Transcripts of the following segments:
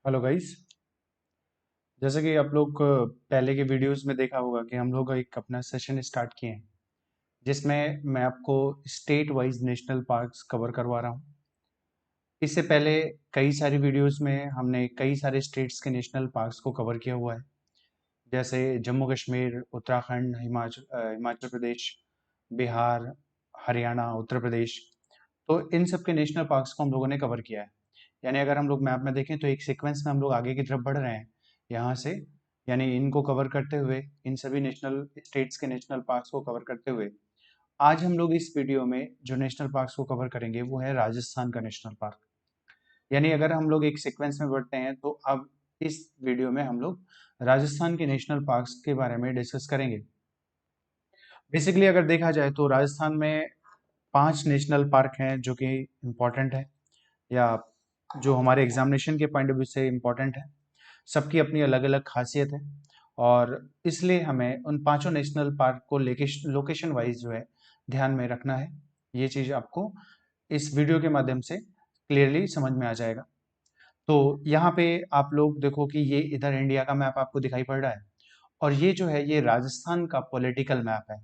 Hello guys. जैसे कि आप लोग पहले के वीडियोस में देखा होगा कि हम लोग एक अपना सेशन स्टार्ट किए हैं जिसमें मैं आपको state wise national parks cover करवा रहा हूँ। इससे पहले कई सारी वीडियोस में हमने कई सारे स्टेट्स के नेशनल पार्क्स को कवर किया हुआ है, जैसे जम्मू कश्मीर, उत्तराखंड, हिमाचल प्रदेश, बिहार, हरियाणा, उत्तर प्रदेश। तो इन सब के नेशनल पार्क्स को हम लोगों ने कवर किया है। यानी अगर हम लोग मैप में देखें तो एक सीक्वेंस में हम लोग आगे की तरफ बढ़ रहे हैं यहाँ से। यानी इनको कवर करते हुए, इन सभी नेशनल स्टेट्स के नेशनल पार्क्स को कवर करते हुए, आज हम लोग इस वीडियो में जो नेशनल पार्क्स को कवर करेंगे वो है राजस्थान का नेशनल पार्क। यानी अगर हम लोग एक सीक्वेंस में बढ़ते हैं तो अब इस वीडियो में हम लोग राजस्थान के नेशनल पार्क्स के बारे में डिस्कस करेंगे। बेसिकली अगर देखा जाए तो राजस्थान में 5 नेशनल पार्क हैं जो कि इम्पोर्टेंट है, या जो हमारे एग्जामिनेशन के पॉइंट ऑफ व्यू से इम्पोर्टेंट है। सबकी अपनी अलग अलग खासियत है और इसलिए हमें उन पांचों नेशनल पार्क को लोकेशन वाइज जो है ध्यान में रखना है। ये चीज़ आपको इस वीडियो के माध्यम से क्लियरली समझ में आ जाएगा। तो यहाँ पे आप लोग देखो कि ये इधर इंडिया का मैप आपको दिखाई पड़ रहा है और ये जो है ये राजस्थान का पॉलिटिकल मैप है।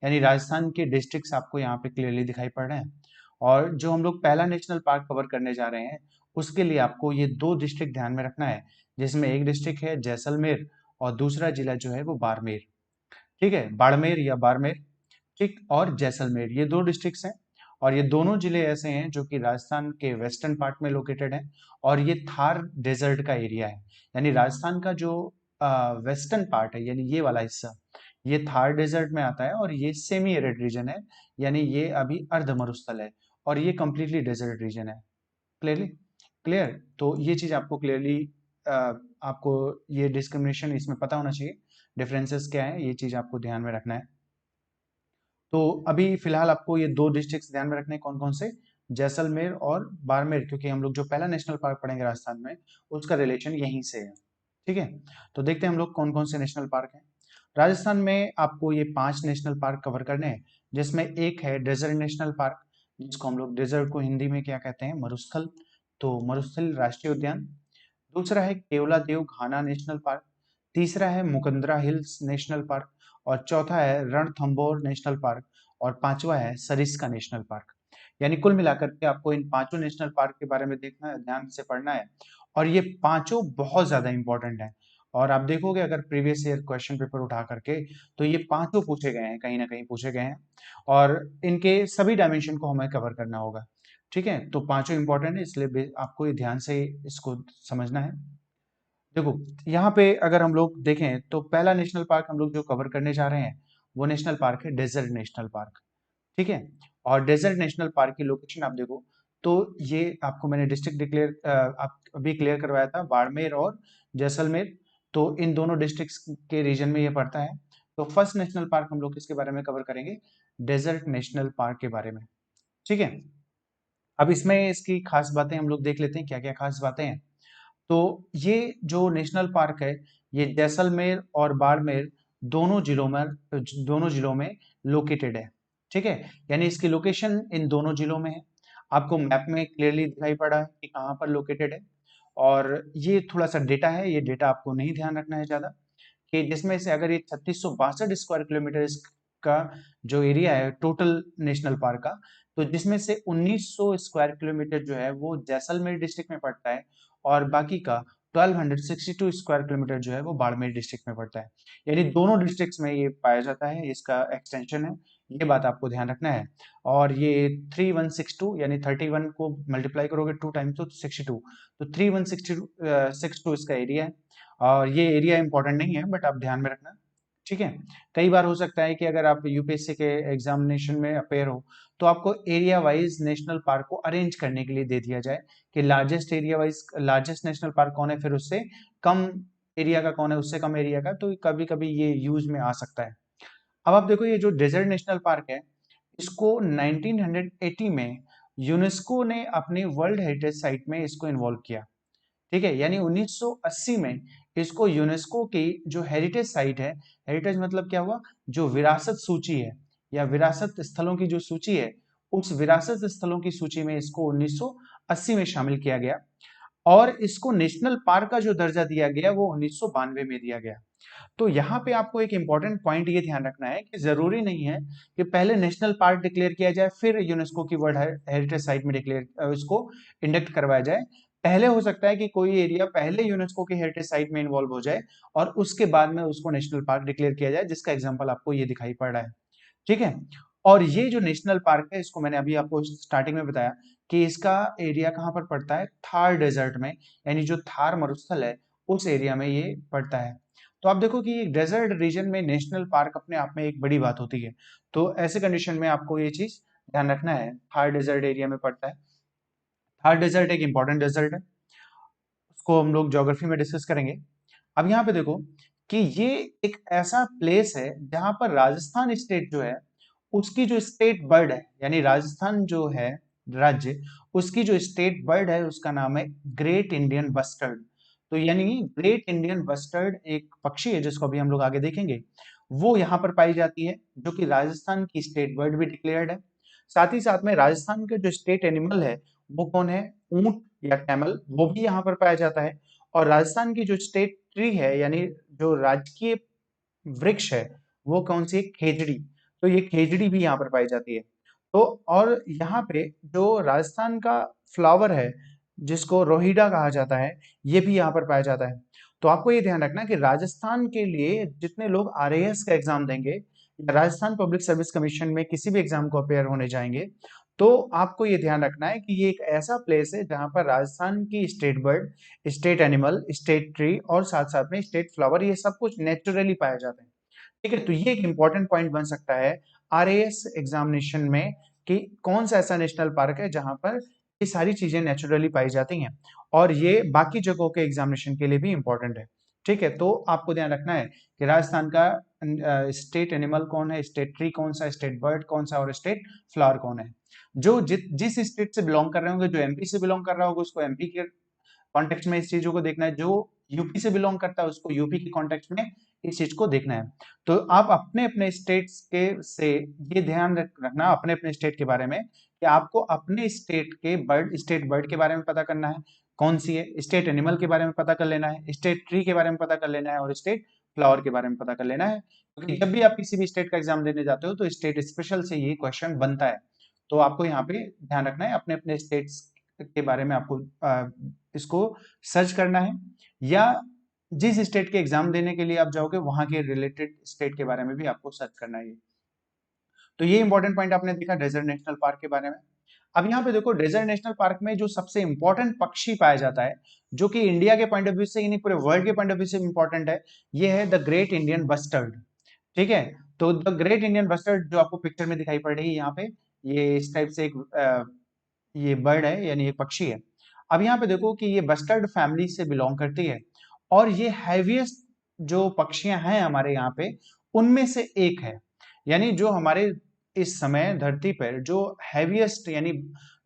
यानी राजस्थान के डिस्ट्रिक्ट्स आपको यहाँ पे क्लियरली दिखाई पड़ रहे हैं। और जो हम लोग पहला नेशनल पार्क कवर करने जा रहे हैं उसके लिए आपको ये 2 डिस्ट्रिक्ट ध्यान में रखना है, जिसमें एक डिस्ट्रिक्ट है जैसलमेर और दूसरा जिला जो है वो बाड़मेर। ठीक है, बाड़मेर या बाड़मेर, ठीक, और जैसलमेर, ये 2 डिस्ट्रिक्ट्स हैं। और ये दोनों जिले ऐसे हैं जो कि राजस्थान के वेस्टर्न पार्ट में लोकेटेड हैं और ये थार डेजर्ट का एरिया है। यानी राजस्थान का जो वेस्टर्न पार्ट है, यानी ये वाला हिस्सा, ये थार डेजर्ट में आता है और ये सेमी एरिड रीजन है। यानी ये अभी अर्ध मरुस्थल है और ये कंप्लीटली डेजर्ट रीजन है। Clearly clear. तो ये चीज आपको क्लियरली आपको ये डिस्क्रिमिनेशन इसमें पता होना चाहिए, डिफरेंसेस क्या है, ये चीज आपको ध्यान में रखना है। तो अभी फिलहाल आपको ये 2 डिस्ट्रिक्ट्स ध्यान में रखने हैं, कौन कौन से, जैसलमेर और बाड़मेर, क्योंकि हम लोग जो पहला नेशनल पार्क पढ़ेंगे राजस्थान में उसका रिलेशन यहीं से है। ठीक है, तो देखते हैं हम लोग कौन कौन से नेशनल पार्क हैं राजस्थान में। आपको ये 5 नेशनल पार्क कवर करने हैं, जिसमें एक है डेजर्ट नेशनल पार्क, जिसको हम लोग डेजर्ट को हिंदी में क्या कहते हैं, मरुस्थल। तो मरुस्थल राष्ट्रीय उद्यान। दूसरा है केवलादेव घाना नेशनल पार्क। तीसरा है मुकंदरा हिल्स नेशनल पार्क। और चौथा है रणथंभौर नेशनल पार्क। और पांचवा है सरिस्का नेशनल पार्क। यानी कुल मिलाकर के आपको इन पांचों नेशनल पार्क के बारे में देखना है, ध्यान से पढ़ना है। और ये पांचों बहुत ज्यादा इंपॉर्टेंट हैं। और आप देखोगे अगर प्रीवियस ईयर क्वेश्चन पेपर उठा करके तो ये पांचों पूछे गए हैं, कहीं ना कहीं पूछे गए हैं। और इनके सभी डायमेंशन को हमें कवर करना होगा। ठीक है, तो पांचों इंपॉर्टेंट है, इसलिए आपको ये ध्यान से इसको समझना है। देखो, यहाँ पे अगर हम लोग देखें तो पहला नेशनल पार्क हम लोग जो कवर करने जा रहे हैं वो नेशनल पार्क है डेजर्ट नेशनल पार्क। ठीक है, और डेजर्ट नेशनल पार्क की लोकेशन आप देखो तो ये आपको मैंने डिस्ट्रिक्ट डिक्लेयर आप अभी क्लियर करवाया था, बाड़मेर और जैसलमेर। तो इन दोनों डिस्ट्रिक्ट्स के रीजन में ये पड़ता है। तो फर्स्ट नेशनल पार्क हम लोग किसके बारे में कवर करेंगे, डेजर्ट नेशनल पार्क के बारे में। ठीक है, अब इसमें इसकी खास बातें हम लोग देख लेते हैं, क्या क्या खास बातें हैं। तो ये जो नेशनल पार्क है ये जैसलमेर और बाड़मेर दोनों जिलों में लोकेटेड है। ठीक है, यानी इसकी लोकेशन इन दोनों जिलों में है। आपको मैप में क्लियरली दिखाई पड़ा है कि कहाँ पर लोकेटेड है। और ये थोड़ा सा डेटा है, ये डेटा आपको नहीं ध्यान रखना है ज्यादा, कि जिसमें से अगर ये 3662 स्क्वायर किलोमीटर का जो एरिया है टोटल नेशनल पार्क का, तो जिसमें से 1900 स्क्वायर किलोमीटर जो है वो जैसलमेर डिस्ट्रिक्ट में पड़ता है और बाकी का 1262 स्क्वायर किलोमीटर जो है वो बाड़मेर डिस्ट्रिक्ट में पड़ता है। यानी दोनों डिस्ट्रिक्ट्स में ये पाया जाता है, इसका एक्सटेंशन है। ये बात आपको ध्यान रखना है। और ये 3162 यानी 31 को मल्टीप्लाई करोगे 2 टाइम्स तो 62, तो 3162 इसका एरिया है। और ये एरिया इंपॉर्टेंट नहीं है बट आप ध्यान में रखना। ठीक है, कई बार हो सकता है कि अगर आप यूपीएससी के एग्जामिनेशन में अपेयर हो तो आपको एरिया वाइज नेशनल पार्क को अरेंज करने के लिए दे दिया जाए कि largest area wise largest national park कौन है, फिर उससे कम एरिया का कौन है, उससे कम एरिया का, तो कभी कभी ये यूज में आ सकता है। अब आप देखो ये जो डेजर्ट नेशनल पार्क है इसको 1980 में यूनेस्को ने अपनी वर्ल्ड हेरिटेज साइट में इसको इन्वॉल्व किया। ठीक है, यानी 1980 में इसको यूनेस्को की जो हेरिटेज साइट है, हेरिटेज मतलब क्या हुआ, जो विरासत सूची है या विरासत स्थलों की जो सूची है, उस विरासत स्थलों की सूची में इसको 1980 में शामिल किया गया। और इसको नेशनल पार्क का जो दर्जा दिया गया वो 1992 में दिया गया। तो यहाँ पे आपको एक इंपॉर्टेंट पॉइंट ये ध्यान रखना है कि जरूरी नहीं है कि पहले नेशनल पार्क डिक्लेयर किया जाए फिर यूनेस्को की वर्ल्ड हेरिटेज साइट में डिक्लेयर इसको इंडक्ट करवाया जाए। पहले हो सकता है कि कोई एरिया पहले यूनेस्को की हेरिटेज साइट में इन्वॉल्व हो जाए और उसके बाद में उसको नेशनल पार्क डिक्लेयर किया जाए, जिसका एग्जाम्पल आपको ये दिखाई पड़ रहा है। ठीक है। और ये जो नेशनल पार्क है इसको मैंने अभी आपको स्टार्टिंग में बताया कि इसका एरिया कहाँ पर पड़ता है, थार डेजर्ट में, यानी जो थार मरुस्थल है उस एरिया में ये पड़ता है। तो आप देखो कि डेजर्ट रीजन में नेशनल पार्क अपने आप में एक बड़ी बात होती है। तो ऐसे कंडीशन में आपको ये चीज ध्यान रखना है, थार डेजर्ट एरिया में पड़ता है। थार डेजर्ट एक इंपॉर्टेंट डेजर्ट है, उसको हम लोग ज्योग्राफी में डिस्कस करेंगे। अब यहाँ पे देखो कि ये एक ऐसा प्लेस है जहां पर राजस्थान स्टेट जो है उसकी जो स्टेट बर्ड है, यानी राजस्थान जो है राज्य, उसकी जो स्टेट बर्ड है उसका नाम है ग्रेट इंडियन बस्टर्ड। तो यानी ग्रेट इंडियन बस्टर्ड एक पक्षी है जिसको अभी हम लोग आगे देखेंगे, वो यहाँ पर पाई जाती है, जो कि राजस्थान की स्टेट बर्ड भी डिक्लेयर्ड है। साथ ही साथ में राजस्थान के जो स्टेट एनिमल है वो कौन है, ऊंट या कैमल, वो भी यहाँ पर पाया जाता है। और राजस्थान की जो स्टेट ट्री है, यानी जो राजकीय वृक्ष है, वो कौन सी है, खेजड़ी। तो ये खेजड़ी भी यहाँ पर पाई जाती है। तो और यहाँ पे जो राजस्थान का फ्लावर है जिसको रोहिडा कहा जाता है, ये भी यहाँ पर पाया जाता है। तो आपको ये ध्यान रखना कि राजस्थान के लिए जितने लोग आरएएस का एग्जाम देंगे या राजस्थान पब्लिक सर्विस कमीशन में किसी भी एग्जाम को अपेयर होने जाएंगे, तो आपको ये ध्यान रखना है कि ये एक ऐसा प्लेस है जहां पर राजस्थान की state bird, state animal, state tree और साथ साथ में स्टेट फ्लावर, ये सब कुछ नेचुरली पाया जाता है। ठीक है। तो ये एक इंपॉर्टेंट पॉइंट बन सकता है आरएएस एग्जामिनेशन में कि कौन सा ऐसा नेशनल पार्क है जहां पर ये सारी चीजें नेचुरली पाई जाती हैं, और ये बाकी जगहों के एग्जामिनेशन के लिए भी इंपॉर्टेंट है। ठीक है। तो आपको ध्यान रखना है कि राजस्थान का स्टेट एनिमल कौन है, स्टेट ट्री कौन सा, स्टेट बर्ड कौन सा और स्टेट फ्लावर कौन है। जो जिस स्टेट से बिलोंग कर रहे होंगे, जो एमपी से बिलोंग कर रहा होगा उसको एमपी के कॉन्टेक्स्ट में इस चीजों को देखना है, जो यूपी से बिलोंग करता है उसको यूपी के कॉन्टेक्स्ट में इस चीज को देखना है। तो आप अपने अपने स्टेट्स के से ये ध्यान रखना अपने अपने स्टेट के बारे में कि आपको अपने स्टेट के बर्ड, स्टेट बर्ड के बारे में पता करना है कौन सी है, स्टेट एनिमल के बारे में पता कर लेना है, स्टेट ट्री के बारे में पता कर लेना है और स्टेट फ्लावर के बारे में पता कर लेना है। क्योंकि जब भी आप किसी भी स्टेट का एग्जाम देने जाते हो तो स्टेट स्पेशल से ये क्वेश्चन बनता है। तो आपको यहाँ पे ध्यान रखना है अपने अपने स्टेट्स के बारे में, आपको इसको सर्च करना है, या जिस स्टेट के एग्जाम देने के लिए आप जाओगे वहां के रिलेटेड स्टेट के बारे में भी आपको सर्च करना है। तो ये इंपॉर्टेंट पॉइंट आपने देखा डेजर्ट नेशनल पार्क के बारे में। अब यहाँ पे देखो डेजर्ट नेशनल पार्क में जो सबसे इंपॉर्टेंट पक्षी पाया जाता है, जो कि इंडिया के पॉइंट ऑफ व्यू से ही नहीं पूरे वर्ल्ड के पॉइंट ऑफ व्यू से इंपॉर्टेंट है, ये है द ग्रेट इंडियन बस्टर्ड। ठीक है। तो द ग्रेट इंडियन बस्टर्ड जो आपको पिक्चर में दिखाई पड़ रही है यहाँ पे, ये इस टाइप से एक ये बर्ड है, यानी एक पक्षी है। अब यहाँ पे देखो कि ये बस्टर्ड फैमिली से बिलोंग करती है, और ये हैवीएस्ट जो पक्षियां हैं हमारे यहाँ पे उनमें से एक है। यानी जो हमारे इस समय धरती पर जो हैवीएस्ट, यानी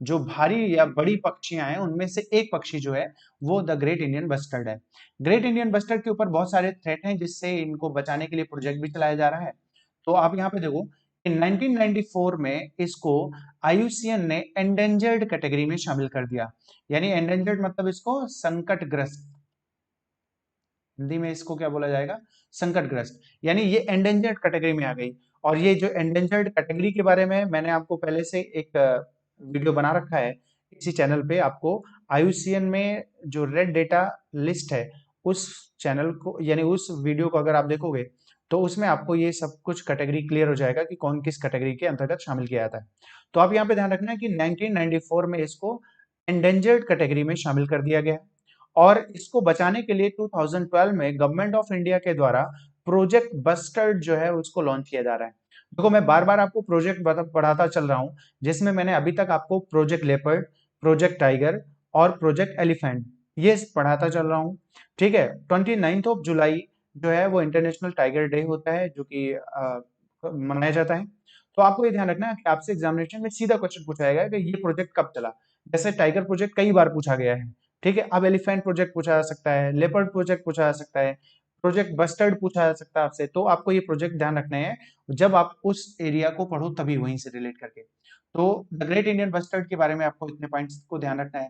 जो भारी या बड़ी पक्षियां हैं उनमें से एक पक्षी जो है वो द ग्रेट इंडियन बस्टर्ड है। ग्रेट इंडियन बस्टर्ड के ऊपर बहुत सारे थ्रेट हैं जिससे इनको बचाने के लिए प्रोजेक्ट भी चलाया जा रहा है। तो आप यहाँ पे देखो, इन 1994 में इसको आईयूसीएन ने एंडेंजर्ड कैटेगरी में शामिल कर दिया। यानी एंडेंजर्ड मतलब इसको संकटग्रस्त, हिंदी में इसको क्या बोला जाएगा, संकटग्रस्त, यानी ये एंडेंजर्ड कैटेगरी में आ गई। और ये जो एंडेंजर्ड कैटेगरी के बारे में मैंने आपको पहले से एक वीडियो बना रखा है इसी चैनल पे। आपको आईयूसीएन में जो रेड डेटा लिस्ट है उस चैनल को, यानी उस वीडियो को अगर आप देखोगे तो उसमें आपको ये सब कुछ कैटेगरी क्लियर हो जाएगा कि कौन किस कैटेगरी के अंतर्गत शामिल किया जाता है। तो आप यहाँ पे ध्यान रखना है कि 1994 में इसको एंडेंजर्ड कैटेगरी में शामिल कर दिया गया है। और इसको बचाने के लिए 2012 में गवर्नमेंट ऑफ इंडिया के द्वारा प्रोजेक्ट बस्टर्ड जो है उसको लॉन्च किया जा रहा है। देखो मैं बार बार आपको प्रोजेक्ट पढ़ाता चल रहा हूं, जिसमें मैंने अभी तक आपको प्रोजेक्ट लेपर्ड, प्रोजेक्ट टाइगर और प्रोजेक्ट एलिफेंट ये पढ़ाता चल रहा हूँ। ठीक है। 29 ऑफ जुलाई जो है वो इंटरनेशनल टाइगर डे होता है, जो कि मनाया जाता है। तो आपको ये ध्यान रखना है कि आपसे एग्जामिनेशन में सीधा क्वेश्चन पूछा जाएगा कि ये प्रोजेक्ट कब चला। जैसे टाइगर प्रोजेक्ट कई बार पूछा गया है। ठीक है। अब एलिफेंट प्रोजेक्ट पूछा जा सकता है, लेपर्ड प्रोजेक्ट पूछा जा सकता है, प्रोजेक्ट बस्टर्ड पूछा जा सकता है आपसे। तो आपको ये प्रोजेक्ट ध्यान रखने हैं जब आप उस एरिया को पढ़ो, तभी वहीं से रिलेट करके। तो द ग्रेट इंडियन बस्टर्ड के बारे में आपको इतने पॉइंट्स को ध्यान रखना है।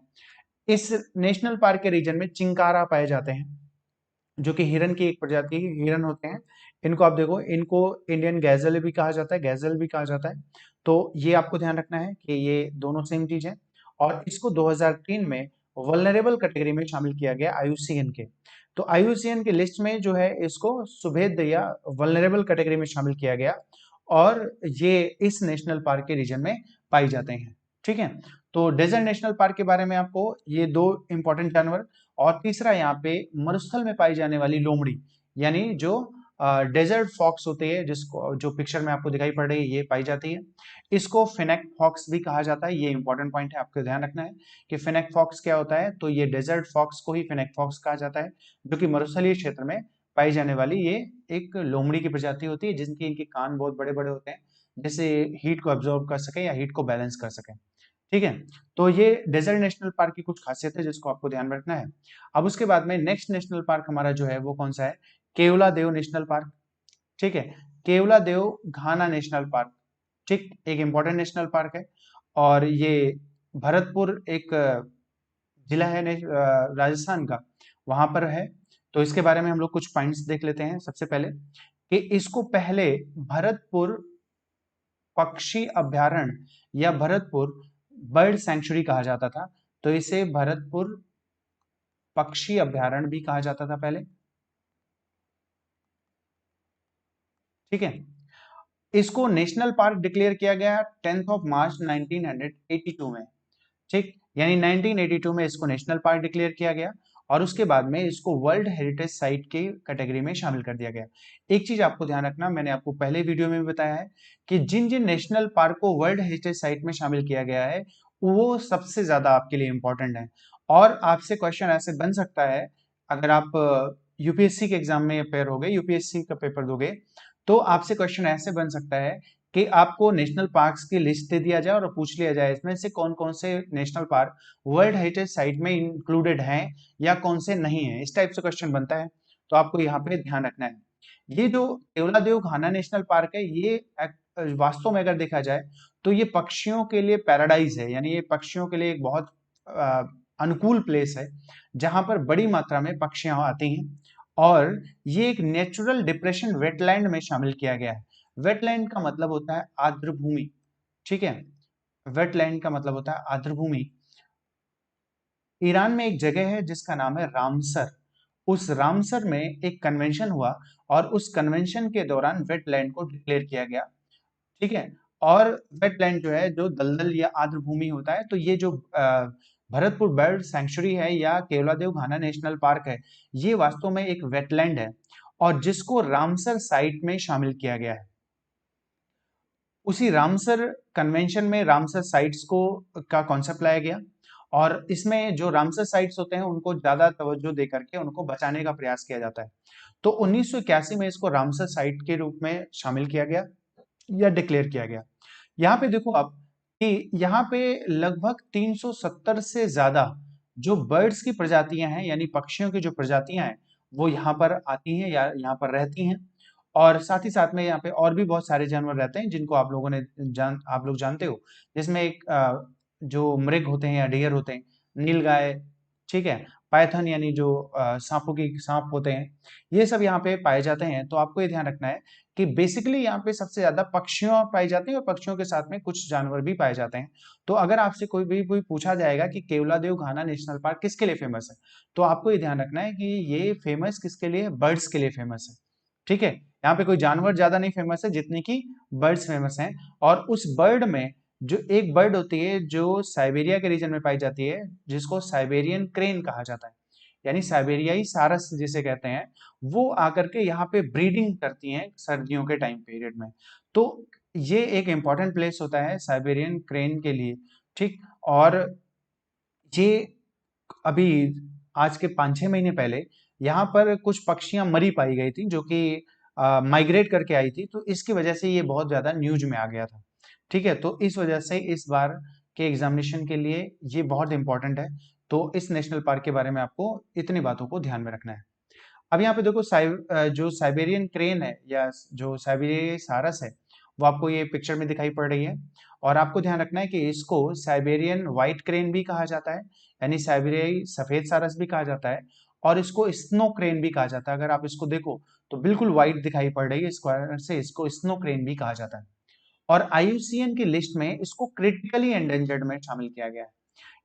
इस नेशनल पार्क के रीजन में चिंकारा पाए जाते हैं, जो कि हिरन की एक प्रजाति हिरन होते हैं। इनको आप देखो, इनको इंडियन गैजल भी कहा जाता है, गैजल भी कहा जाता है। तो ये आपको ध्यान रखना है कि ये दोनों सेम चीज है। और इसको 2003 में वल्नरेबल कैटेगरी में शामिल किया गया आईयूसीएन के। तो आईयूसीएन की लिस्ट में जो है इसको सुभेद या वल्नरेबल कैटेगरी में शामिल किया गया, और ये इस नेशनल पार्क के रीजन में पाई जाते हैं। ठीक है, तो डेजर्ट नेशनल पार्क के बारे में आपको ये दो इंपॉर्टेंट जानवर, और तीसरा यहाँ पे मरुस्थल में पाई जाने वाली लोमड़ी, यानी जो डेजर्ट फॉक्स होती है, जिसको जो पिक्चर में आपको दिखाई पड़ रही है, ये पाई जाती है। इसको फिनेक फॉक्स भी कहा जाता है। ये इंपॉर्टेंट पॉइंट है, आपको ध्यान रखना है कि फिनेक फॉक्स क्या होता है। तो ये डेजर्ट फॉक्स को ही फिनेक फॉक्स कहा जाता है, जो कि मरुस्थलीय क्षेत्र में पाई जाने वाली ये एक लोमड़ी की प्रजाति होती है, जिनके इनके कान बहुत बड़े बड़े होते हैं, जैसे हीट को एब्जॉर्ब कर सके या हीट को बैलेंस कर सके। ठीक है, तो ये डेजर्ट नेशनल पार्क की कुछ खासियत है जिसको आपको ध्यान में रखना है। अब उसके बाद में नेक्स्ट नेशनल पार्क हमारा जो है वो कौन सा है, केवला देव नेशनल पार्क। ठीक है, केवला देव घाना नेशनल पार्क, ठीक, एक इंपॉर्टेंट नेशनल पार्क है। और ये भरतपुर एक जिला है राजस्थान का, वहां पर है। तो इसके बारे में हम लोग कुछ पॉइंट्स देख लेते हैं। सबसे पहले कि इसको पहले भरतपुर पक्षी अभ्यारण्य या भरतपुर बर्ड सैंक्चुरी कहा जाता था। तो इसे भरतपुर पक्षी अभ्यारण्य भी कहा जाता था पहले। ठीक है, इसको नेशनल पार्क डिक्लेयर किया गया 10 मार्च 1982 में। ठीक, यानी 1982 में इसको नेशनल पार्क डिक्लेयर किया गया, और उसके बाद में इसको वर्ल्ड हेरिटेज साइट की कैटेगरी में शामिल कर दिया गया। एक चीज आपको ध्यान रखना, मैंने आपको पहले वीडियो में भी बताया है कि जिन जिन नेशनल पार्क को वर्ल्ड हेरिटेज साइट में शामिल किया गया है, वो सबसे ज्यादा आपके लिए इंपॉर्टेंट है। और आपसे क्वेश्चन ऐसे बन सकता है, अगर आप यूपीएससी के एग्जाम में अपेयर हो गए, यूपीएससी का पेपर दोगे, तो आपसे क्वेश्चन ऐसे बन सकता है कि आपको नेशनल पार्क्स की लिस्ट दे दिया जाए और पूछ लिया जाए इसमें से कौन कौन से national park world heritage site में इंक्लूडेड हैं या कौन से नहीं है। इस टाइप से क्वेश्चन बनता है, तो आपको यहाँ पे ध्यान रखना है। ये जो केवलादेव घाना नेशनल पार्क है, ये वास्तव में अगर देखा जाए तो ये पक्षियों के लिए पैराडाइज है, यानी ये पक्षियों के लिए एक बहुत अ, अनुकूल प्लेस है, जहां पर बड़ी मात्रा में पक्षियां आती हैं। और ये एक नेचुरल डिप्रेशन वेटलैंड में शामिल किया गया है। वेटलैंड का मतलब होता है आर्द्र भूमि। ठीक है, वेटलैंड का मतलब होता है आर्द्र भूमि। ईरान में एक जगह है जिसका नाम है रामसर। उस रामसर में एक कन्वेंशन हुआ, और उस कन्वेंशन के दौरान वेटलैंड को डिक्लेयर किया गया। ठीक है, और वेटलैंड जो है, जो दलदल या आर्द्र भूमि होता है, तो ये जो भरतपुर बर्ड सैंक्चुरी है या केवलादेव घाना नेशनल पार्क है, ये वास्तव में एक वेटलैंड है, और जिसको रामसर साइट में शामिल किया गया है। उसी रामसर कन्वेंशन में रामसर साइट्स को का कॉन्सेप्ट लाया गया, और इसमें जो रामसर साइट्स होते हैं उनको ज्यादा तवज्जो दे करके उनको बचाने का प्रयास किया जाता है। तो 1981 में इसको रामसर साइट के रूप में शामिल किया गया या डिक्लेयर किया गया। यहाँ पे देखो आप कि यहाँ पे लगभग 370 से ज्यादा जो बर्ड्स की प्रजातियां हैं, यानी पक्षियों की जो प्रजातियां हैं, वो यहाँ पर आती हैं या यहाँ पर रहती हैं। और साथ ही साथ में यहाँ पे और भी बहुत सारे जानवर रहते हैं जिनको आप लोगों ने आप लोग जानते हो, जिसमें एक जो मृग होते हैं या डियर होते हैं, नीलगाय, ठीक है, पायथन यानी जो सांपों की सांप होते हैं, ये सब यहाँ पे पाए जाते हैं। तो आपको ये ध्यान रखना है कि बेसिकली यहाँ पे सबसे ज्यादा पक्षियों पाई जाती हैं, और पक्षियों के साथ में कुछ जानवर भी पाए जाते हैं। तो अगर आपसे कोई पूछा जाएगा कि केवलादेव घाना नेशनल पार्क किसके लिए फेमस है, तो आपको ये ध्यान रखना है कि ये फेमस किसके लिए, बर्ड्स के लिए फेमस है। ठीक है, यहाँ पे कोई जानवर ज्यादा नहीं फेमस है जितनी की बर्ड्स फेमस हैं। और उस बर्ड में जो एक बर्ड होती है जो साइबेरिया के रीजन में पाई जाती है, जिसको साइबेरियन क्रेन कहा जाता है, यानी साइबेरियाई सारस जिसे कहते हैं, वो आकर के यहाँ पे ब्रीडिंग करती हैं सर्दियों के टाइम पीरियड में। तो ये एक इंपॉर्टेंट प्लेस होता है साइबेरियन क्रेन के लिए। ठीक, और ये अभी आज के 5-6 महीने पहले यहाँ पर कुछ पक्षियां मरी पाई गई थी, जो कि माइग्रेट करके आई थी, तो इसकी वजह से ये बहुत ज्यादा न्यूज में आ गया था। ठीक है, तो इस वजह से इस बार के एग्जामिनेशन के लिए ये बहुत इंपॉर्टेंट है। तो इस नेशनल पार्क के बारे में आपको इतनी बातों को ध्यान में रखना है। अब यहाँ पे देखो जो साइबेरियन क्रेन है या जो साइबेरियाई सारस है, वो आपको ये पिक्चर में दिखाई पड़ रही है। और आपको ध्यान रखना है कि इसको साइबेरियन व्हाइट क्रेन भी कहा जाता है, यानी साइबेरियाई सफेद सारस भी कहा जाता है, और इसको स्नो क्रेन भी कहा जाता है। अगर आप इसको देखो तो बिल्कुल व्हाइट दिखाई पड़ रही है, स्क्वायर से इसको स्नो क्रेन भी कहा जाता है। और आईयूसीएन की लिस्ट में इसको क्रिटिकली एंडेंजर्ड में शामिल किया गया है,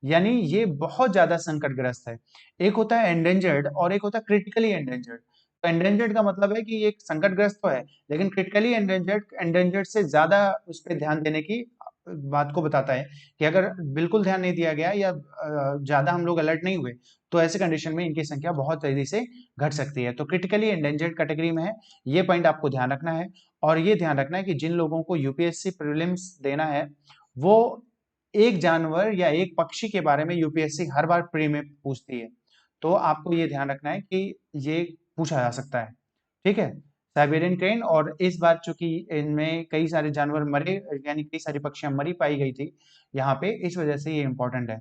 यानी ये बहुत ज्यादा संकटग्रस्त है। एक होता है एंडेंजर्ड और एक होता है क्रिटिकली एंडेंजर्ड। तो एंडेंजर्ड का मतलब है कि ये संकटग्रस्त तो है, लेकिन क्रिटिकली एंडेंजर्ड एंडेंजर्ड से ज्यादा उस पर ध्यान देने की बात को बताता है कि अगर बिल्कुल ध्यान नहीं दिया गया या ज्यादा हम लोग अलर्ट नहीं हुए तो ऐसे कंडीशन में इनकी संख्या बहुत तेजी से घट सकती है। तो क्रिटिकली एंडेंजर्ड कैटेगरी में है, ये पॉइंट आपको ध्यान रखना है। और ये ध्यान रखना है कि जिन लोगों को यूपीएससी प्रीलिम्स देना है वो एक जानवर या एक पक्षी के बारे में यूपीएससी हर बार प्री में पूछती है, तो आपको ये ध्यान रखना है कि ये पूछा जा सकता है। ठीक है, साइबेरियन क्रेन, और इस बार चूंकि इनमें कई सारे जानवर मरे, यानी कई सारी पक्षियां मरी पाई गई थी यहाँ पे, इस वजह से ये इंपॉर्टेंट है।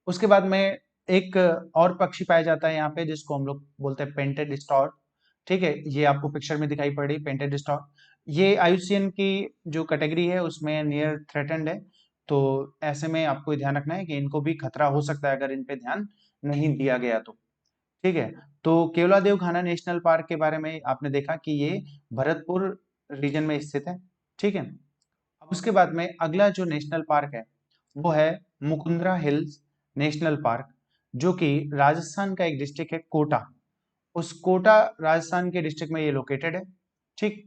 उसके बाद में एक और पक्षी पाया जाता है यहाँ पे जिसको हम लोग बोलते हैं पेंटेड स्टॉर्क। ठीक है, ये आपको पिक्चर में दिखाई पड़ रही पेंटेड स्टॉर्क। ये आईयूसीएन की जो कैटेगरी है उसमें नियर थ्रेटेंड है। तो ऐसे में आपको ध्यान रखना है कि इनको भी खतरा हो सकता है अगर इन पे ध्यान नहीं दिया गया तो। ठीक है, तो केवलादेव घाना नेशनल पार्क के बारे में आपने देखा कि ये भरतपुर रीजन में स्थित है। ठीक है, अब उसके बाद में अगला जो नेशनल पार्क है वो है मुकुंदरा हिल्स नेशनल पार्क, जो कि राजस्थान का एक डिस्ट्रिक्ट है कोटा। उस कोटा राजस्थान के डिस्ट्रिक्ट में ये लोकेटेड है। ठीक,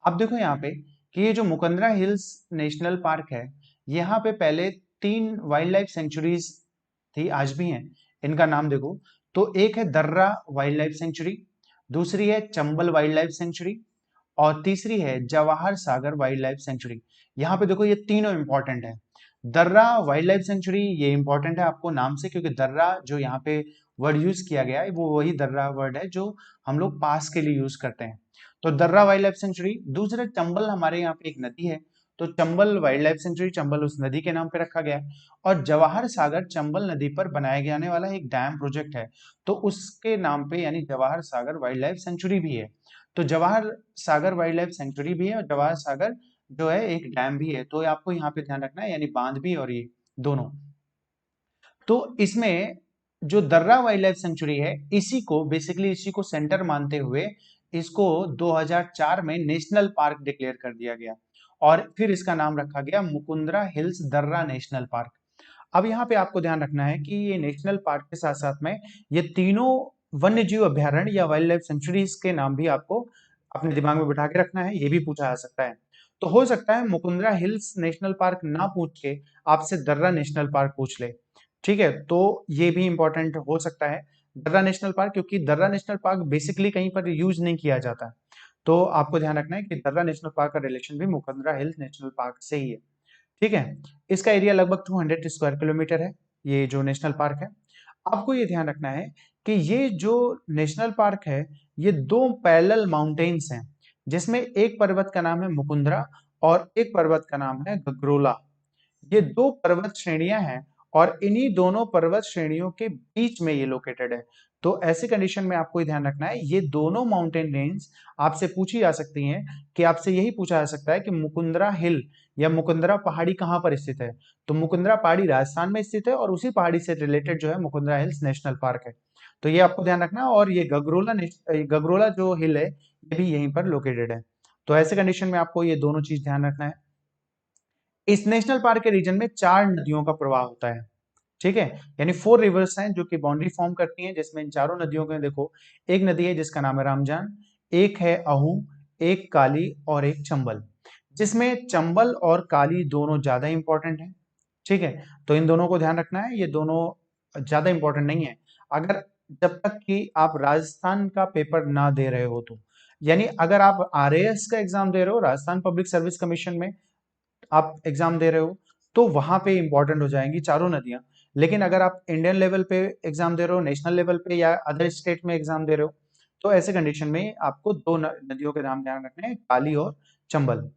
अब देखो यहाँ पे कि ये जो मुकुंदरा हिल्स नेशनल पार्क है, यहाँ पे पहले 3 वाइल्ड लाइफ सेंचुरीज थी, आज भी हैं। इनका नाम देखो तो एक है दर्रा वाइल्ड लाइफ सेंचुरी, दूसरी है चंबल वाइल्ड लाइफ सेंचुरी, और तीसरी है Jawahar Sagar wild life sanctuary. यहाँ पे देखो ये तीनों इंपॉर्टेंट है। दर्रा वाइल्ड लाइफ सेंचुरी ये इंपॉर्टेंट है आपको नाम से, क्योंकि दर्रा जो यहाँ पे वर्ड यूज किया गया है वो वही दर्रा वर्ड है जो हम लोग पास के लिए यूज करते हैं। तो दर्रा वाइल्ड लाइफ सेंचुरी। दूसरा चंबल, हमारे यहाँ पे एक नदी है तो Chambal wild life sanctuary, Chambal उस नदी के नाम पे रखा गया है। और जवाहर सागर चंबल नदी पर बनाया जाने वाला एक डैम प्रोजेक्ट है, तो उसके नाम पे यानी Jawahar Sagar wild life sanctuary भी है। तो Jawahar Sagar wild life sanctuary भी है और जवाहर सागर जो है एक डैम भी है, तो आपको यहाँ पे ध्यान रखना है, यानी बांध भी और ये दोनों। तो इसमें जो दर्रा वाइल्ड लाइफ सेंचुरी है इसी को बेसिकली इसी को सेंटर मानते हुए इसको 2004 में नेशनल पार्क डिक्लेयर कर दिया गया, और फिर इसका नाम रखा गया मुकुंदरा हिल्स दर्रा नेशनल पार्क। अब यहाँ पे आपको ध्यान रखना है कि ये नेशनल पार्क के साथ साथ में ये तीनों वन्य जीव अभ्यारण्य या वाइल्ड लाइफ सेंचुरीज के नाम भी आपको अपने दिमाग में बिठा के रखना है, ये भी पूछा जा सकता है। तो हो सकता है मुकुंदरा हिल्स नेशनल पार्क ना पूछ के आपसे दर्रा नेशनल पार्क पूछ ले। ठीक है, तो ये भी इंपॉर्टेंट हो सकता है दर्रा नेशनल पार्क, क्योंकि दर्रा नेशनल पार्क बेसिकली कहीं पर यूज नहीं किया जाता। तो आपको ध्यान रखना है कि दर्रा नेशनल पार्क का रिलेशन भी मुकुंदरा हिल्स नेशनल पार्क से ही है। ठीक है, इसका एरिया लगभग 200 स्क्वायर किलोमीटर है, ये जो नेशनल पार्क है। आपको ये ध्यान रखना है कि ये जो नेशनल पार्क है ये 2 पैरेलल माउंटेन्स हैं, जिसमें एक पर्वत का नाम है मुकुंदरा और एक पर्वत का नाम है गगरोला। ये 2 पर्वत श्रेणियां हैं और इन्हीं दोनों पर्वत श्रेणियों के बीच में ये लोकेटेड है। तो ऐसी कंडीशन में आपको ये ध्यान रखना है, ये दोनों माउंटेन रेंज आपसे पूछी जा सकती हैं, कि आपसे यही पूछा जा सकता है कि मुकुंदरा हिल या मुकुंदरा पहाड़ी कहाँ पर स्थित है। तो मुकुंदरा पहाड़ी राजस्थान में स्थित है और उसी पहाड़ी से रिलेटेड जो है मुकुंदरा हिल्स नेशनल पार्क है। तो ये आपको ध्यान रखना है, और ये गगरोला जो हिल है ये भी यहीं पर लोकेटेड है। तो ऐसे कंडीशन में आपको ये दोनों चीज ध्यान रखना है। इस नेशनल पार्क के रीजन में 4 नदियों का प्रवाह होता है। ठीक है, यानी 4 रिवर्स हैं जो कि बाउंड्री फॉर्म करती हैं, जिसमें इन चारों नदियों के देखो एक नदी है जिसका नाम है रामजान, एक है अहू, एक काली और एक चंबल, जिसमें चंबल और काली दोनों ज्यादा इंपॉर्टेंट हैं। ठीक है, तो इन दोनों को ध्यान रखना है, ये दोनों ज्यादा इंपॉर्टेंट नहीं है। अगर जब तक कि आप राजस्थान का पेपर ना दे रहे हो तो, यानी अगर आप आरएएस का एग्जाम दे रहे हो, राजस्थान पब्लिक सर्विस कमीशन में आप एग्जाम दे रहे हो, तो वहां पे इंपॉर्टेंट हो जाएंगी चारों नदियां। लेकिन अगर आप इंडियन लेवल पे एग्जाम दे रहे हो, नेशनल लेवल पे या अदर स्टेट में एग्जाम दे रहे हो, तो ऐसे कंडीशन में आपको 2 नदियों के नाम ध्यान रखने हैं, काली और चंबल।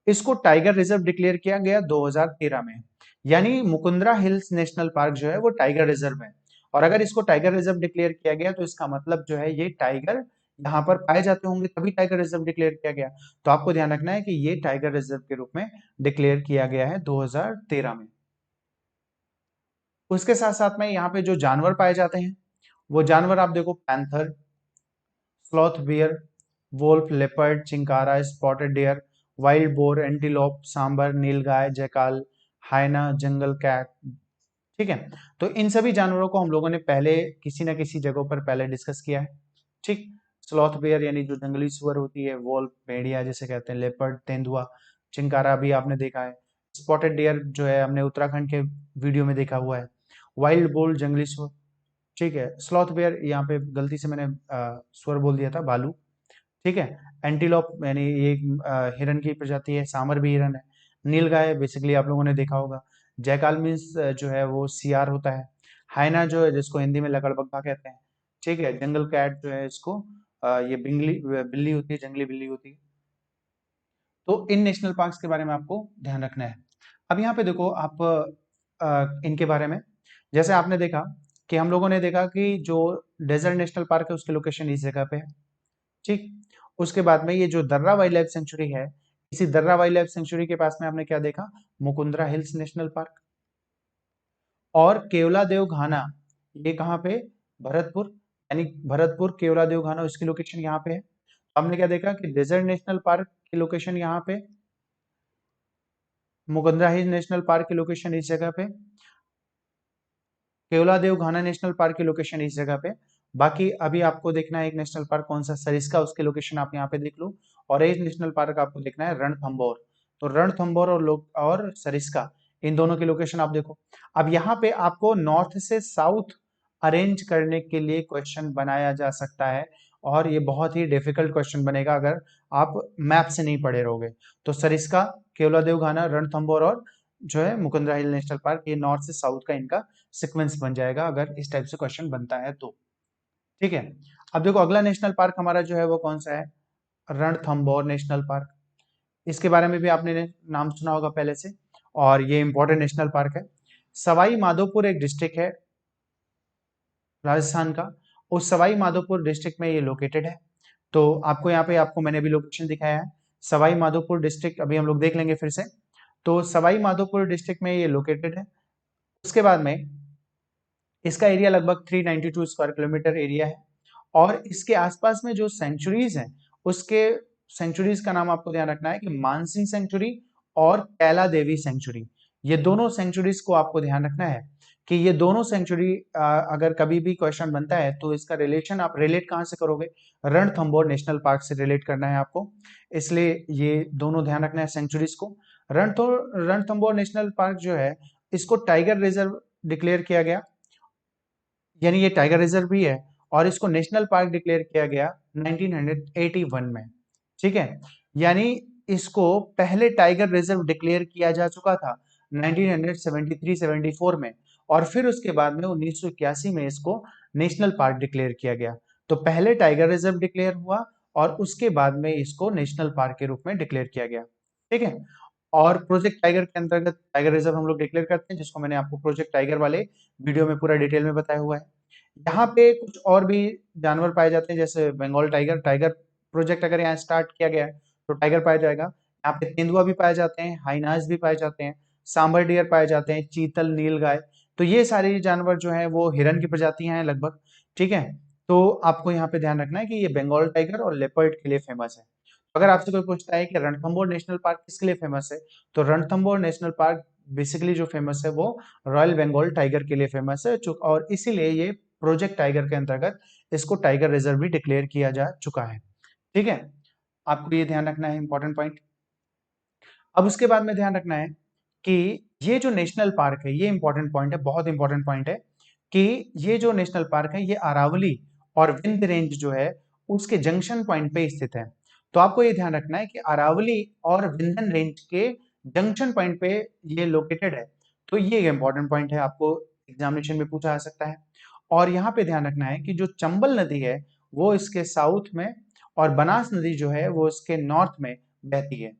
इसको टाइगर रिजर्व डिक्लेयर किया गया 2013 में, यानी मुकुंदरा हिल्स नेशनल पार्क जो है वो टाइगर रिजर्व है। और अगर इसको टाइगर रिजर्व डिक्लेयर किया गया तो इसका मतलब जो है ये टाइगर यहाँ पर पाए जाते होंगे तभी टाइगर रिजर्व डिक्लेयर किया गया। तो आपको ध्यान रखना है कि ये टाइगर रिजर्व के रूप में डिक्लेयर किया गया है 2013 में। उसके साथ साथ में यहाँ पे जो जानवर पाए जाते हैं वो जानवर आप देखो, panther, sloth bear, wolf, leopard, chinkara, spotted deer, wild boar, antelope, sambar, nilgai, jackal, hyena, jungle cat. ठीक है, तो इन सभी जानवरों को हम लोगों ने पहले किसी ना किसी जगह पर पहले डिस्कस किया है। ठीक, स्लॉथ बेयर यानी जो जंगली सुअर होती है, वोल्फ भेड़िया जिसे कहते हैं, लेपर्ड तेंदुआ, चिंकारा भी आपने देखा है, स्पॉटेड डियर जो है हमने उत्तराखंड के वीडियो में देखा हुआ है, वाइल्ड बुल जंगली सुअर। ठीक है, स्लॉथ बेयर यहाँ पे गलती से मैंने सुअर बोल दिया था, भालू। ठीक है, एंटीलोप यानी ये हिरन की प्रजाति है, सांबर भी हिरन है, नीलगाय बेसिकली आप लोगों ने देखा होगा, जैकाल मीन्स जो है वो सियार होता है, हाइना जो है जिसको हिंदी में लकड़बग्घा कहते हैं। ठीक है, जंगल कैट जो है इसको ये बिंगली बिल्ली होती है, जंगली बिल्ली होती है। तो इन नेशनल पार्क्स के बारे में आपको ध्यान रखना है। अब यहाँ पे देखो आप इनके बारे में, जैसे आपने देखा कि हम लोगों ने देखा कि जो डेजर्ट नेशनल पार्क है उसकी लोकेशन इस जगह पे है। ठीक, उसके बाद में ये जो दर्रा वाइल्ड लाइफ सेंचुरी है, इसी दर्रा वाइल्ड लाइफ सेंचुरी के पास में आपने क्या देखा, मुकुंदरा हिल्स नेशनल पार्क। और केवलादेव घाना, ये कहाँ पे, भरतपुर, यानी भरतपुर केवलादेव घाना, उसकी लोकेशन यहाँ पे है। हमने क्या देखा कि डेजर्ट नेशनल पार्क की लोकेशन यहाँ पे, मुकुंदरा हिल्स नेशनल पार्क की लोकेशन इस जगह पे, केवलादेव घाना नेशनल पार्क की लोकेशन इस जगह पे। बाकी अभी आपको देखना है एक नेशनल पार्क कौन सा, सरिस्का, उसकी लोकेशन आप यहाँ पे देख लो। और एक नेशनल पार्क आपको देखना है रणथंभौर। तो रणथंभौर और सरिस्का, इन दोनों की लोकेशन आप देखो। अब यहाँ पे आपको नॉर्थ से साउथ अरेंज करने के लिए क्वेश्चन बनाया जा सकता है, और ये बहुत ही डिफिकल्ट क्वेश्चन बनेगा अगर आप मैप से नहीं पढ़े रहोगे। तो सरिस्का, केवलादेव घाना, रणथंभौर और जो है मुकुंदरा हिल नेशनल पार्क, ये नॉर्थ से साउथ का इनका सीक्वेंस बन जाएगा अगर इस टाइप से क्वेश्चन बनता है तो। ठीक है, अब देखो अगला नेशनल पार्क हमारा जो है वो कौन सा है, रणथंभौर नेशनल पार्क। इसके बारे में भी आपने नाम सुना होगा पहले से, और ये इंपॉर्टेंट नेशनल पार्क है। सवाई माधोपुर एक डिस्ट्रिक्ट है राजस्थान का, उस सवाई माधोपुर डिस्ट्रिक्ट में ये लोकेटेड है। तो आपको यहाँ पे आपको मैंने भी लोकेशन दिखाया है, सवाई माधोपुर डिस्ट्रिक्ट, अभी हम लोग देख लेंगे फिर से। तो सवाई माधोपुर डिस्ट्रिक्ट में ये लोकेटेड है। उसके बाद में इसका एरिया लगभग 392 स्क्वायर किलोमीटर एरिया है। और इसके आसपास में जो सेंचुरीज हैं, उसके सेंचुरीज का नाम आपको ध्यान रखना है कि मानसिंह सेंचुरी और कैला देवी सेंचुरी। ये दोनों सेंचुरीज को आपको ध्यान रखना है कि ये दोनों सेंचुरी अगर कभी भी क्वेश्चन बनता है तो इसका रिलेशन आप रिलेट कहाँ से करोगे, रणथंभौर नेशनल पार्क से रिलेट करना है आपको। इसलिए ये दोनों ध्यान रखना है सेंचुरीज को। रणथंभौर नेशनल पार्क जो है इसको टाइगर रिजर्व डिक्लेयर किया गया, यानी ये टाइगर रिजर्व भी है, और इसको नेशनल पार्क डिक्लेयर किया गया 1981 में। ठीक है, यानी इसको पहले टाइगर रिजर्व डिक्लेयर किया जा चुका था 1973-74 में, और फिर उसके बाद में 1981 में इसको नेशनल पार्क डिक्लेयर किया गया। तो पहले टाइगर रिजर्व डिक्लेयर हुआ और उसके बाद में इसको नेशनल पार्क के रूप में डिक्लेयर किया गया। ठीक है, और प्रोजेक्ट टाइगर के अंतर्गत टाइगर रिजर्व हम लोग डिक्लेयर करते हैं, जिसको मैंने आपको प्रोजेक्ट टाइगर वाले वीडियो में पूरा डिटेल में बताया हुआ है। यहाँ पे कुछ और भी जानवर पाए जाते हैं, जैसे बंगाल टाइगर, टाइगर प्रोजेक्ट अगर यहाँ स्टार्ट किया गया है तो टाइगर पाया जाएगा। यहाँ पे तेंदुआ भी पाए जाते हैं, हाइनास भी पाए जाते हैं, सांबर डियर पाए जाते हैं, चीतल, नीलगाय। तो ये सारे जानवर जो हैं वो हिरन की प्रजातियां हैं लगभग। ठीक है, तो आपको यहाँ पे ध्यान रखना है कि ये बंगाल टाइगर और लेपर्ड के लिए फेमस है। अगर आपसे कोई पूछता है कि रणथंभौर नेशनल पार्क किसके लिए फेमस है, तो रणथंभौर नेशनल पार्क बेसिकली जो फेमस है वो रॉयल बंगाल टाइगर के लिए फेमस है, और इसीलिए ये प्रोजेक्ट टाइगर के अंतर्गत इसको टाइगर रिजर्व भी डिक्लेयर किया जा चुका है। ठीक है, आपको ये ध्यान रखना है, इंपॉर्टेंट पॉइंट। अब उसके बाद में ध्यान रखना है कि ये जो नेशनल पार्क है, ये इंपॉर्टेंट पॉइंट है, बहुत इंपॉर्टेंट पॉइंट है कि ये जो नेशनल पार्क है ये अरावली और विंध्य रेंज जो है उसके जंक्शन पॉइंट पे स्थित है। तो आपको ये ध्यान रखना है कि अरावली और विंध्यन रेंज के जंक्शन पॉइंट पे ये लोकेटेड है। तो ये एक इंपॉर्टेंट पॉइंट है, आपको एग्जामिनेशन में पूछा जा सकता है। और यहाँ पे ध्यान रखना है कि जो चंबल नदी है वो इसके साउथ में, और बनास नदी जो है वो इसके नॉर्थ में बहती है।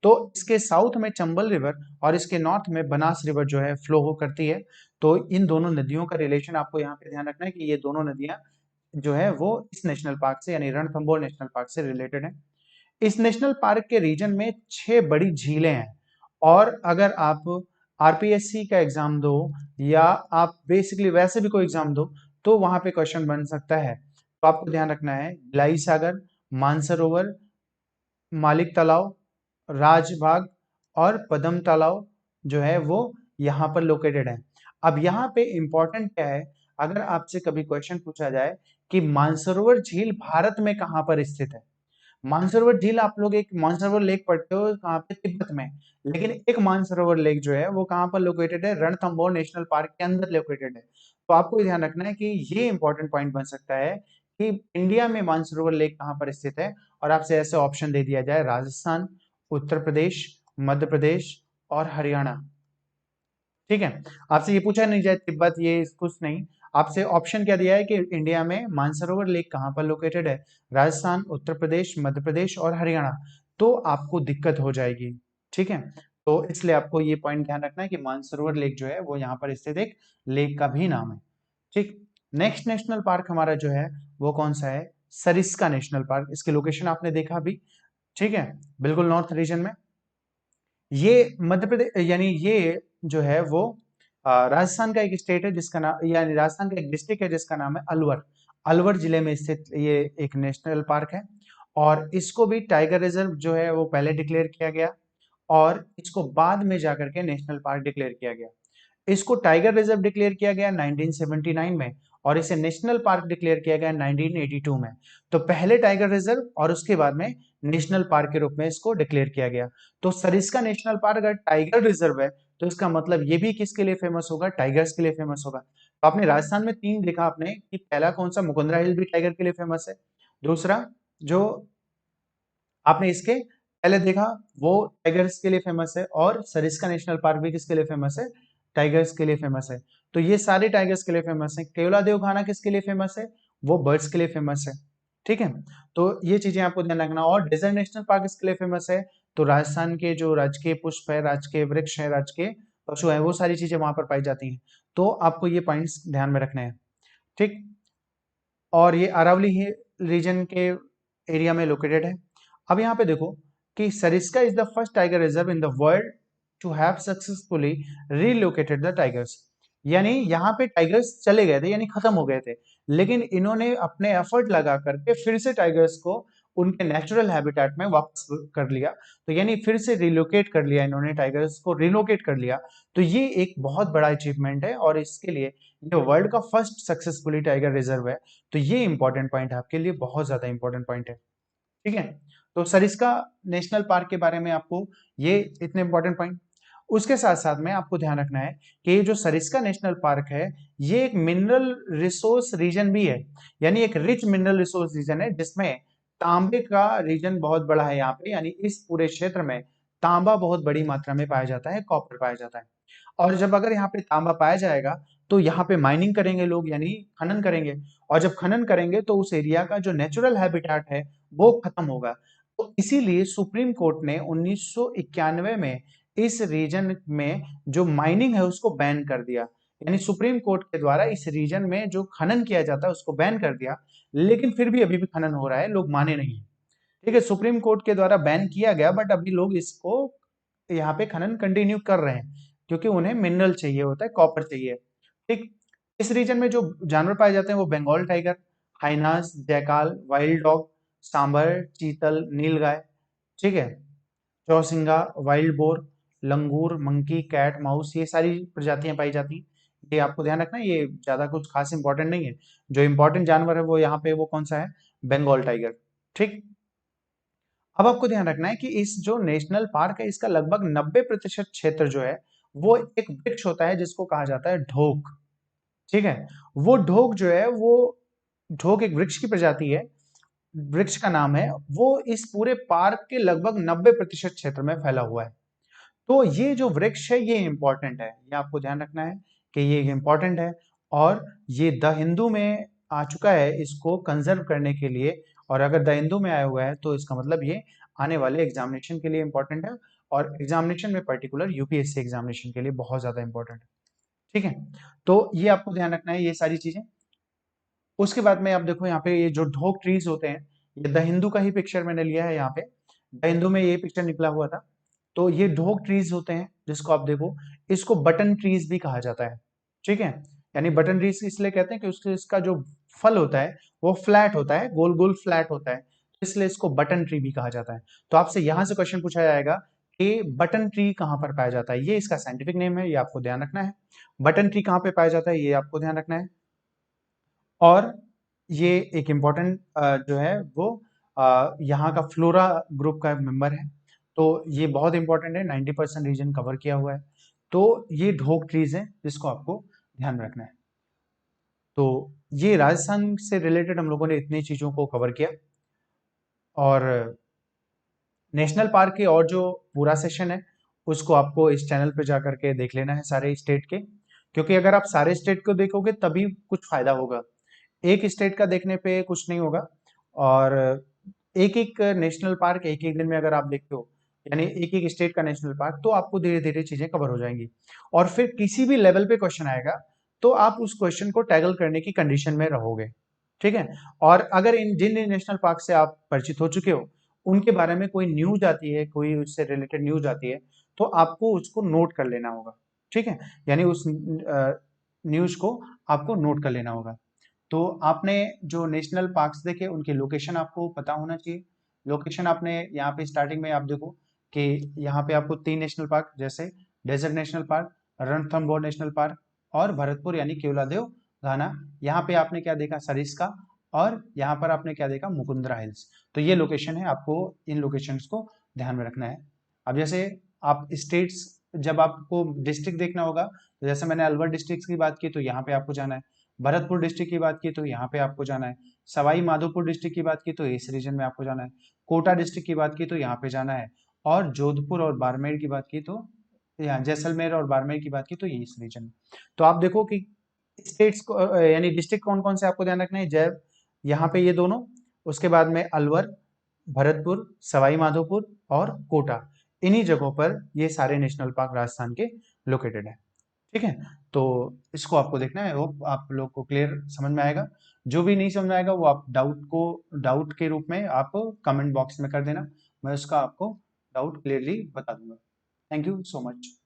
तो इसके साउथ में चंबल रिवर और इसके नॉर्थ में बनास रिवर जो है फ्लो हो करती है। तो इन दोनों नदियों का रिलेशन आपको यहाँ पे ध्यान रखना है कि ये दोनों नदियां जो है वो इस नेशनल पार्क से यानी रणथंभौर नेशनल पार्क से रिलेटेड है। इस नेशनल पार्क के रीजन में 6 बड़ी झीलें हैं और अगर आप आरपीएससी का एग्जाम दो या आप बेसिकली वैसे भी कोई एग्जाम दो तो वहां पे क्वेश्चन बन सकता है। तो आपको ध्यान रखना है भिलाई सागर, मानसरोवर, मालिक तालाब, राजबाग और पदम तालाब जो है वो यहाँ पर लोकेटेड है। अब यहाँ पे इंपॉर्टेंट क्या है, अगर आपसे कभी क्वेश्चन पूछा जाए कि मानसरोवर झील भारत में कहाँ पर स्थित है। मानसरोवर झील आप लोग एक मानसरोवर लेक पढ़ते हो कहाँ पे, तिब्बत में। लेकिन एक मानसरोवर लेक जो है वो कहाँ पर लोकेटेड है, रणथंभौर नेशनल पार्क के अंदर लोकेटेड है। तो आपको ये ध्यान रखना है कि ये इंपॉर्टेंट पॉइंट बन सकता है कि इंडिया में मानसरोवर लेक कहाँ पर स्थित है। और आपसे ऐसे ऑप्शन दे दिया जाए राजस्थान, उत्तर प्रदेश, मध्य प्रदेश और हरियाणा। ठीक है, आपसे ये पूछा नहीं जाए तिब्बत ये कुछ नहीं, आपसे ऑप्शन क्या दिया है कि इंडिया में मानसरोवर लेक कहाँ पर लोकेटेड है, राजस्थान, उत्तर प्रदेश, मध्य प्रदेश और हरियाणा। तो आपको दिक्कत हो जाएगी। ठीक है, तो इसलिए आपको ये पॉइंट ध्यान रखना है कि मानसरोवर लेक जो है वो यहाँ पर स्थित एक लेक का भी नाम है। ठीक, नेक्स्ट नेशनल पार्क हमारा जो है वो कौन सा है, सरिस्का नेशनल पार्क। इसकी लोकेशन आपने देखा अभी। ठीक है, बिल्कुल नॉर्थ रीजन में। ये मध्य प्रदेश यानी ये जो है वो राजस्थान का एक स्टेट है जिसका नाम यानी राजस्थान का एक डिस्ट्रिक्ट है जिसका नाम है अलवर। अलवर जिले में स्थित ये एक नेशनल पार्क है और इसको भी टाइगर रिजर्व जो है वो पहले डिक्लेयर किया गया और इसको बाद में जाकर के नेशनल पार्क डिक्लेयर किया गया। इसको टाइगर रिजर्व डिक्लेयर किया गया 1979 में और इसे नेशनल पार्क डिक्लेयर किया गया 1982 में। तो पहले टाइगर रिजर्व और उसके बाद में नेशनल पार्क के रूप में इसको डिक्लेयर किया गया। तो सरिस्का नेशनल पार्क अगर टाइगर रिजर्व है तो इसका मतलब ये भी किसके लिए फेमस होगा, टाइगर्स के लिए फेमस होगा। तो आपने राजस्थान में 3 देखा आपने कि पहला कौन सा, मुकुंदरा हिल भी टाइगर के लिए फेमस है। दूसरा जो आपने इसके पहले देखा वो टाइगर्स के लिए फेमस है और सरिस्का नेशनल पार्क भी किसके लिए फेमस है, टाइगर्स के लिए फेमस है। तो ये सारे टाइगर्स के लिए फेमस है। केवलादेव खाना किसके लिए फेमस है, वो बर्ड्स के लिए फेमस है। ठीक है, तो ये चीजें आपको ध्यान रखना। और डेजर्ट नेशनल पार्क किसके लिए फेमस है, तो राजस्थान के जो राजकीय पुष्प है, राजकीय वृक्ष है, राजकीय पशु है, वो सारी चीजें वहां पर पाई जाती हैं। तो आपको ये पॉइंट्स ध्यान में रखने हैं। ठीक, और ये अरावली रीजन के एरिया में लोकेटेड है। अब यहाँ पे देखो कि Sariska is the first tiger reserve in the world to have successfully relocated the tigers. यानी यहाँ पे टाइगर्स चले गए थे यानी खत्म हो गए थे, लेकिन इन्होंने अपने एफर्ट लगा करके फिर से टाइगर्स को उनके नेचुरल हैबिटेट में वापस कर लिया। तो यानी फिर से रिलोकेट कर लिया इन्होंने, टाइगर्स को रिलोकेट कर लिया। तो ये एक बहुत बड़ा अचीवमेंट है और इसके लिए ये वर्ल्ड का फर्स्ट सक्सेसफुली टाइगर रिजर्व है। तो ये इंपॉर्टेंट पॉइंट है आपके लिए, बहुत ज्यादा इंपॉर्टेंट पॉइंट है। ठीक है, तो सरिस्का नेशनल पार्क के बारे में आपको ये इतने इंपॉर्टेंट पॉइंट। उसके साथ साथ में आपको ध्यान रखना है कि ये जो सरिस्का नेशनल पार्क है ये एक मिनरल रिसोर्स रीजन भी है। यानी एक रिच मिनरल रिसोर्स रीजन है जिसमें तांबे का रीजन बहुत बड़ा है यहाँ पे। यानी इस पूरे क्षेत्र में तांबा बहुत बड़ी मात्रा में पाया जाता है, कॉपर पाया जाता है। और जब अगर यहाँ पे तांबा पाया जाएगा तो यहाँ पे माइनिंग करेंगे लोग यानी खनन करेंगे। और जब खनन करेंगे तो उस एरिया का जो नेचुरल हैबिटेट है वो खत्म होगा। तो इसीलिए सुप्रीम कोर्ट ने 1991 में इस रीजन में जो माइनिंग है उसको बैन कर दिया। यानी सुप्रीम कोर्ट के द्वारा इस रीजन में जो खनन किया जाता है उसको बैन कर दिया। लेकिन फिर भी अभी भी खनन हो रहा है, लोग माने नहीं। ठीक है, सुप्रीम कोर्ट के द्वारा बैन किया गया बट अभी लोग इसको यहाँ पे खनन कंटिन्यू कर रहे हैं क्योंकि उन्हें मिनरल चाहिए होता है, कॉपर चाहिए। ठीक, इस रीजन में जो जानवर पाए जाते हैं वो Bengal tiger, hyenas, jackal, wild dog, sambar, chital, nilgai. ठीक है, chousingha, wild boar, langur, monkey, cat, mouse, ये सारी प्रजातियां पाई जाती हैं। ये आपको ध्यान रखना है, ये ज्यादा कुछ खास इंपॉर्टेंट नहीं है। जो इंपॉर्टेंट जानवर है वो यहाँ पे वो कौन सा है, बंगाल टाइगर। ठीक, अब आपको ध्यान रखना है कि इस जो नेशनल पार्क है इसका लगभग 90% क्षेत्र जो है वो एक वृक्ष होता है जिसको कहा जाता है ढोक। ठीक है, वो ढोक जो है वो ढोक एक वृक्ष की प्रजाति है, वृक्ष का नाम है। वो इस पूरे पार्क के लगभग 90% क्षेत्र में फैला हुआ है। तो ये जो वृक्ष है ये इंपॉर्टेंट है, ये आपको ध्यान रखना है कि ये इंपॉर्टेंट है। और ये द हिंदू में आ चुका है इसको कंजर्व करने के लिए। और अगर द हिंदू में आया हुआ है तो इसका मतलब ये आने वाले एग्जामिनेशन के लिए इंपॉर्टेंट है और एग्जामिनेशन में पर्टिकुलर यूपीएससी एग्जामिनेशन के लिए बहुत ज्यादा इंपॉर्टेंट है। ठीक है, तो ये आपको ध्यान रखना है ये सारी चीजें। उसके बाद में आप देखो यहाँ पे ये जो ढोक ट्रीज होते हैं, ये द हिंदू का ही पिक्चर मैंने लिया है यहाँ पे, द हिंदू में ये पिक्चर निकला हुआ था। तो ये ढोक ट्रीज होते हैं जिसको आप देखो, इसको बटन ट्रीज भी कहा जाता है, ठीक है। यानी बटन ट्रीज इसलिए कहते हैं कि उसके इसका जो फल होता है वो फ्लैट होता है, गोल गोल फ्लैट होता है, इसलिए इसको बटन ट्री भी कहा जाता है। तो आपसे यहां से क्वेश्चन पूछा जाएगा कि बटन ट्री कहाँ पर पाया जाता है, ये इसका साइंटिफिक नेम है, ये आपको ध्यान रखना है। बटन ट्री कहाँ पे पाया जाता है ये आपको ध्यान रखना है। और ये एक इम्पॉर्टेंट जो है वो यहाँ का फ्लोरा ग्रुप का मेंबर है, तो ये बहुत इंपॉर्टेंट है, 90% रीजन कवर किया हुआ है। तो ये ढोक ट्रीज है जिसको आपको ध्यान रखना है। तो ये राजस्थान से रिलेटेड हम लोगों ने इतनी चीजों को कवर किया। और नेशनल पार्क के और जो पूरा सेशन है उसको आपको इस चैनल पे जाकर के देख लेना है सारे स्टेट के, क्योंकि अगर आप सारे स्टेट को देखोगे तभी कुछ फायदा होगा, एक स्टेट का देखने पे कुछ नहीं होगा। और एक एक नेशनल पार्क एक एक दिन में अगर आप देखते हो, यानी एक एक स्टेट का नेशनल पार्क, तो आपको धीरे धीरे चीजें कवर हो जाएंगी। और फिर किसी भी लेवल पे क्वेश्चन आएगा तो आप उस क्वेश्चन को टैकल करने की कंडीशन में रहोगे, ठीक है। और अगर इन जिन नेशनल पार्क से आप परिचित हो चुके हो उनके बारे में कोई न्यूज आती है, कोई उससे रिलेटेड न्यूज आती है, तो आपको उसको नोट कर लेना होगा, ठीक है। यानी उस न्यूज को आपको नोट कर लेना होगा। तो आपने जो नेशनल पार्क्स देखे उनके लोकेशन आपको पता होना चाहिए। लोकेशन आपने यहाँ पे स्टार्टिंग में आप देखो कि यहाँ पे आपको 3 नेशनल पार्क, जैसे desert national park, Ranthambore national park और भरतपुर यानी केवलादेव घाना, यहाँ पे आपने क्या देखा, सरिस्का, और यहाँ पर आपने क्या देखा, मुकुंदरा हिल्स। तो ये लोकेशन है, आपको इन लोकेशंस को ध्यान में रखना है। अब जैसे आप स्टेट्स, जब आपको डिस्ट्रिक्ट देखना होगा, तो जैसे मैंने अलवर डिस्ट्रिक्ट की बात की तो यहाँ पे आपको जाना है, भरतपुर डिस्ट्रिक्ट की बात की तो यहाँ पे आपको जाना है, सवाई माधोपुर डिस्ट्रिक्ट की बात की तो इस रीजन में आपको जाना है, कोटा डिस्ट्रिक्ट की बात की तो यहाँ पे जाना है, और जोधपुर और बाड़मेर की बात की तो यहाँ, जैसलमेर और बाड़मेर की बात की तो ये इस रीजन में। तो आप देखो कि स्टेट्स को यानी डिस्ट्रिक्ट कौन कौन से आपको ध्यान रखना है, जय यहाँ पे ये दोनों, उसके बाद में अलवर, भरतपुर, सवाई माधोपुर और कोटा, इन्हीं जगहों पर ये सारे नेशनल पार्क राजस्थान के लोकेटेड है, ठीक है। तो इसको आपको देखना है, होप आप लोग को क्लियर समझ में आएगा। जो भी नहीं समझ में आएगा वो आप डाउट के रूप में आप कमेंट बॉक्स में कर देना, मैं उसका आपको डाउट क्लियरली बता दूंगा। Thank you so much.